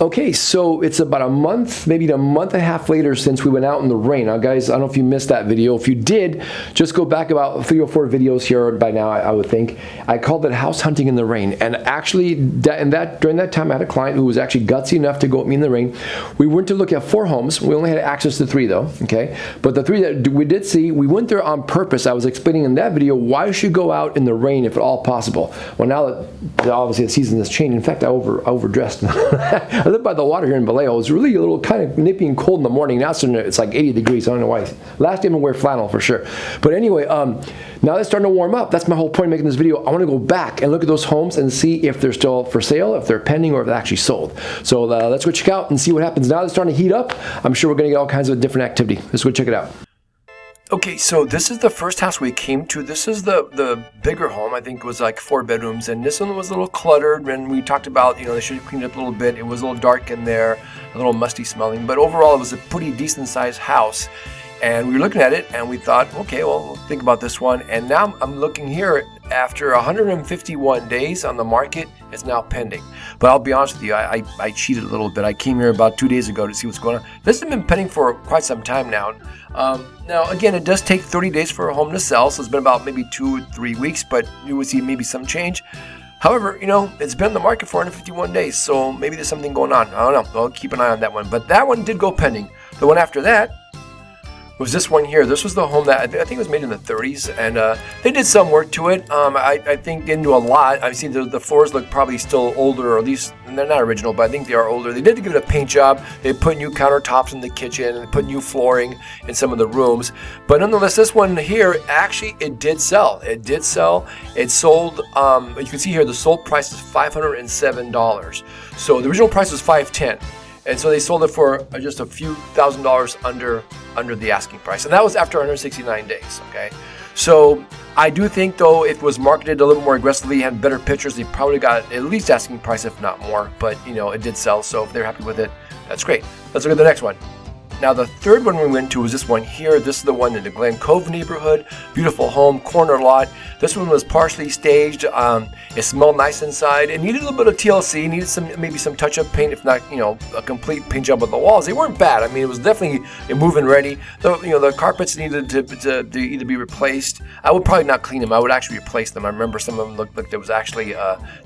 Okay, so it's about a month, maybe a month and a half later since we went out in the rain. Now, guys, I don't know if you missed that video. If you did, just go back about 3 or 4 videos here by now, I would think. I called it house hunting in the rain. And actually, during that time, I had a client who was actually gutsy enough to go with me in the rain. We went to look at 4 homes. We only had access to 3, though, okay? But the 3 that we did see, we went there on purpose. I was explaining in that video why you should go out in the rain if at all possible. Well, now that obviously the season has changed. In fact, I overdressed. I live by the water here in Vallejo. It was really a little kind of nippy and cold in the morning. Now it's like 80 degrees. I don't know why. Last day I'm gonna wear flannel for sure. But anyway, now it's starting to warm up. That's my whole point of making this video. I want to go back and look at those homes and see if they're still for sale, if they're pending, or if they're actually sold. So let's go check out and see what happens. Now it's starting to heat up. I'm sure we're gonna get all kinds of different activity. Let's go check it out. Okay, so this is the first house we came to. This is the bigger home. I think it was like 4 bedrooms, and this one was a little cluttered. And we talked about, they should have cleaned up a little bit. It was a little dark in there, a little musty smelling, but overall it was a pretty decent sized house. And we were looking at it and we thought, okay, well, we'll think about this one. And now I'm looking here, after 151 days on the market, it's now pending. But I'll be honest with you, I cheated a little bit. I came here about 2 days ago to see what's going on. This has been pending for quite some time now. Now, again, it does take 30 days for a home to sell, so it's been about maybe 2 or 3 weeks, but you would see maybe some change. However, it's been on the market for 151 days, so maybe there's something going on. I don't know. I'll keep an eye on that one. But that one did go pending. The one after that was this one here. This was the home that I think it was made in the 30s, and they did some work to it. I think didn't do a lot. I've seen the floors look probably still older, or at least they're not original, but I think they are older. They did give it a paint job. They put new countertops in the kitchen, and they put new flooring in some of the rooms. But nonetheless, this one here, actually, it did sell. It did sell. It sold. You can see here the sold price is $507. So the original price was $510. And so they sold it for just a few $1,000s under the asking price. And that was after 169 days, okay? So I do think, though, if it was marketed a little more aggressively, had better pictures, they probably got at least asking price, if not more. But, it did sell, so if they're happy with it, that's great. Let's look at the next one. Now, the third one we went to was this one here. This is the one in the Glen Cove neighborhood. Beautiful home, corner lot. This one was partially staged. It smelled nice inside. It needed a little bit of TLC. Needed maybe some touch-up paint, if not, a complete paint job on the walls. They weren't bad. I mean, it was definitely move-in ready. The carpets needed to either be replaced. I would probably not clean them. I would actually replace them. I remember some of them looked like there was actually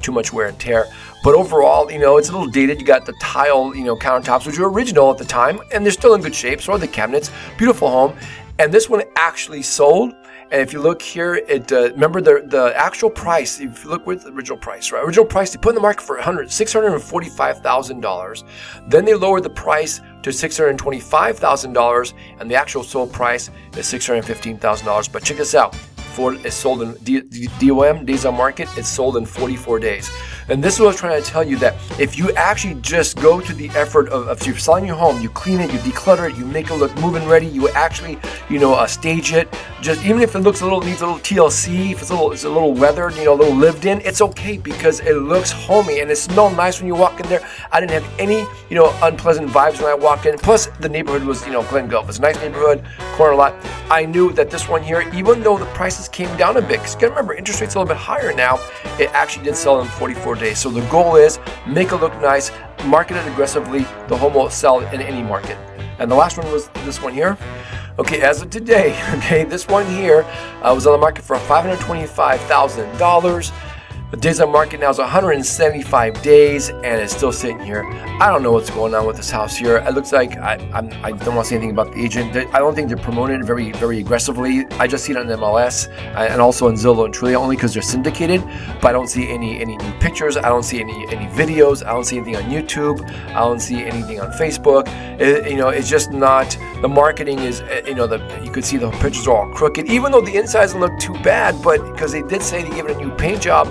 too much wear and tear. But overall, it's a little dated. You got the tile, countertops, which were original at the time, and they're still in good shape. So are the cabinets. Beautiful home. And this one actually sold. And if you look here, remember the actual price. If you look with the original price, right? Original price they put in the market for $645,000. Then they lowered the price to $625,000, and the actual sold price is $615,000. But check this out. It's sold in DOM, days on market. It's sold in 44 days. And this is what I was trying to tell you, that if you actually just go to the effort of you're selling your home, you clean it, you declutter it, you make it look move-in ready, you actually, stage it. Just even if it needs a little TLC, if it's a little weathered, a little lived in, it's okay because it looks homey and it smells nice when you walk in there. I didn't have any, unpleasant vibes when I walked in. Plus, the neighborhood was, Glen Cove. It's a nice neighborhood, corner lot. I knew that this one here, even though the prices came down a bit, because you gotta remember, interest rates are a little bit higher now, it actually did sell in 44 days. So the goal is make it look nice, market it aggressively. The home will sell in any market. And the last one was this one here. Okay, as of today, this one here was on the market for $525,000. The days on market now is 175 days, and it's still sitting here. I don't know what's going on with this house here. It looks like I don't want to say anything about the agent. I don't think they're promoting it very, very aggressively. I just see it on MLS and also on Zillow and Trulia, only because they're syndicated. But I don't see any new pictures. I don't see any videos. I don't see anything on YouTube. I don't see anything on Facebook. It's just not. The marketing is, you could see the pictures are all crooked, even though the insides don't look too bad. But because they did say they gave it a new paint job.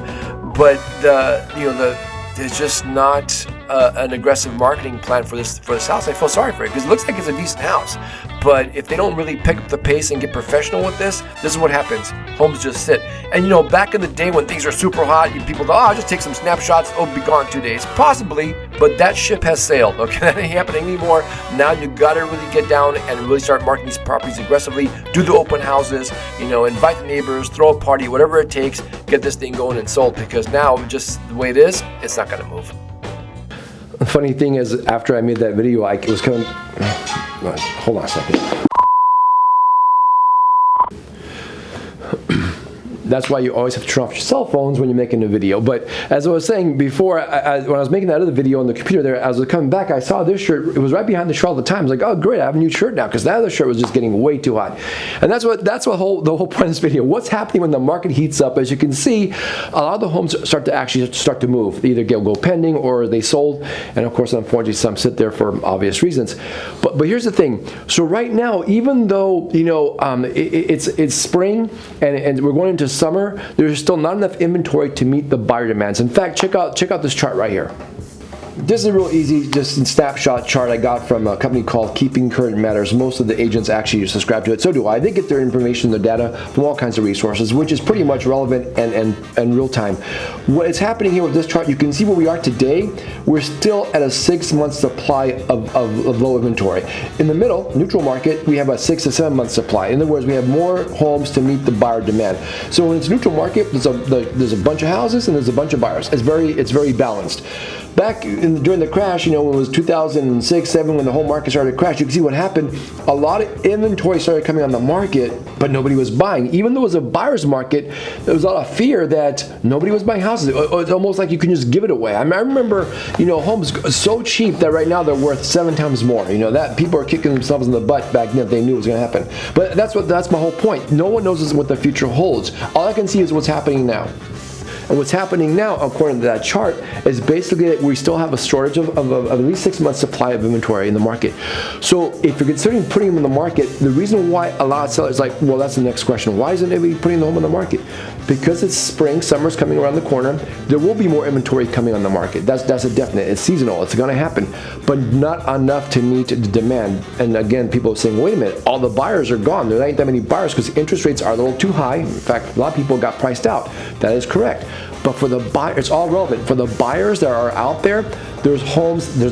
But there's just not an aggressive marketing plan for this house. I feel sorry for it because it looks like it's a decent house. But if they don't really pick up the pace and get professional with this is what happens. Homes just sit. And back in the day when things are super hot, people thought, I'll just take some snapshots, be gone 2 days. Possibly, but that ship has sailed. Okay, that ain't happening anymore. Now you gotta really get down and really start marketing these properties aggressively. Do the open houses, invite the neighbors, throw a party, whatever it takes, get this thing going and sold, because now just the way it is, it's not gonna move. The funny thing is, after I made that video, I was coming. Hold on a second. That's why you always have to turn off your cell phones when you're making a video. But as I was saying before, when I was making that other video on the computer there, as I was coming back, I saw this shirt. It was right behind the shirt all the time. I was like, oh great, I have a new shirt now, because that other shirt was just getting way too hot. And that's the whole point of this video. What's happening when the market heats up? As you can see, a lot of the homes start to move. They either go pending or they sold. And of course, unfortunately, some sit there for obvious reasons. But here's the thing. So right now, even though it's spring and we're going into summer, there's still not enough inventory to meet the buyer demands. In fact, check out this chart right here. This is a real easy, just snapshot chart I got from a company called Keeping Current Matters. Most of the agents actually subscribe to it. So do I. They get their information, their data from all kinds of resources, which is pretty much relevant and real time. What is happening here with this chart, you can see where we are today. We're still at a 6-month supply of low inventory. In the middle, neutral market, we have a 6 to 7 month supply. In other words, we have more homes to meet the buyer demand. So when it's neutral market, there's a bunch of houses and there's a bunch of buyers. It's very balanced. Back during the crash, when it was 2006, 7, when the whole market started to crash, you can see what happened. A lot of inventory started coming on the market, but nobody was buying. Even though it was a buyer's market, there was a lot of fear that nobody was buying houses. It's almost like you can just give it away. I remember, homes so cheap that right now they're worth 7 times more. That people are kicking themselves in the butt back then if they knew it was going to happen. But that's my whole point. No one knows what the future holds. All I can see is what's happening now. And what's happening now, according to that chart, is basically that we still have a shortage of at least 6 months supply of inventory in the market. So if you're considering putting them in the market, the reason why a lot of sellers well, that's the next question. Why isn't everybody putting the home in the market? Because it's spring, summer's coming around the corner, there will be more inventory coming on the market. That's a definite. It's seasonal. It's going to happen. But not enough to meet the demand. And again, people are saying, wait a minute, all the buyers are gone. There ain't that many buyers because interest rates are a little too high. In fact, a lot of people got priced out. That is correct. But for the buyer, it's all relevant. For the buyers that are out there, there's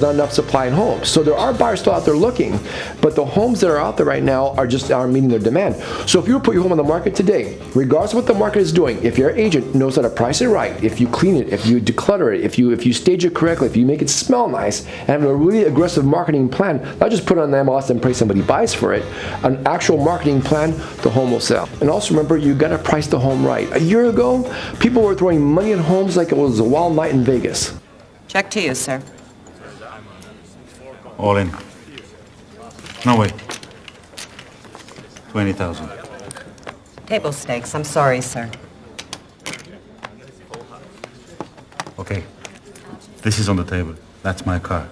not enough supply in homes. So there are buyers still out there looking, but the homes that are out there right now aren't meeting their demand. So if you put your home on the market today, regardless of what the market is doing, if your agent knows how to price it right, if you clean it, if you declutter it, if you stage it correctly, if you make it smell nice, and have a really aggressive marketing plan, not just put it on the MLS and pray somebody buys for it, an actual marketing plan, the home will sell. And also remember, you gotta price the home right. A year ago, people were throwing money at homes like it was a wild night in Vegas. Check to you, sir. All in. No, wait. 20,000. Table stakes. I'm sorry, sir. Okay. This is on the table. That's my car.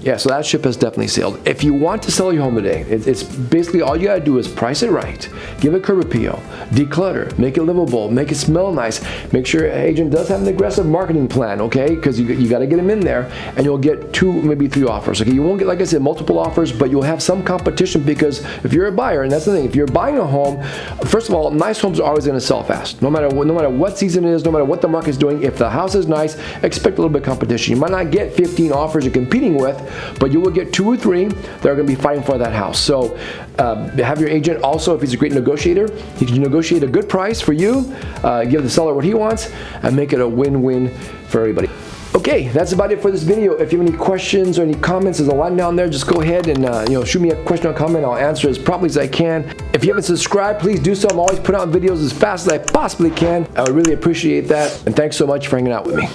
Yeah, so that ship has definitely sailed. If you want to sell your home today, it's basically all you gotta do is price it right, give it curb appeal, declutter, make it livable, make it smell nice, make sure your agent does have an aggressive marketing plan, okay? Because you gotta get them in there, and you'll get 2, maybe 3 offers, okay? You won't get, like I said, multiple offers, but you'll have some competition because if you're a buyer, and that's the thing, if you're buying a home, first of all, nice homes are always gonna sell fast. No matter what season it is, no matter what the market's doing, if the house is nice, expect a little bit of competition. You might not get 15 offers you're competing with, but you will get 2 or 3 that are going to be fighting for that house. So have your agent also, if he's a great negotiator, he can negotiate a good price for you, give the seller what he wants, and make it a win-win for everybody. Okay, that's about it for this video. If you have any questions or any comments, there's a line down there. Just go ahead and shoot me a question or comment. I'll answer as promptly as I can. If you haven't subscribed, please do so. I'm always putting out videos as fast as I possibly can. I would really appreciate that. And thanks so much for hanging out with me.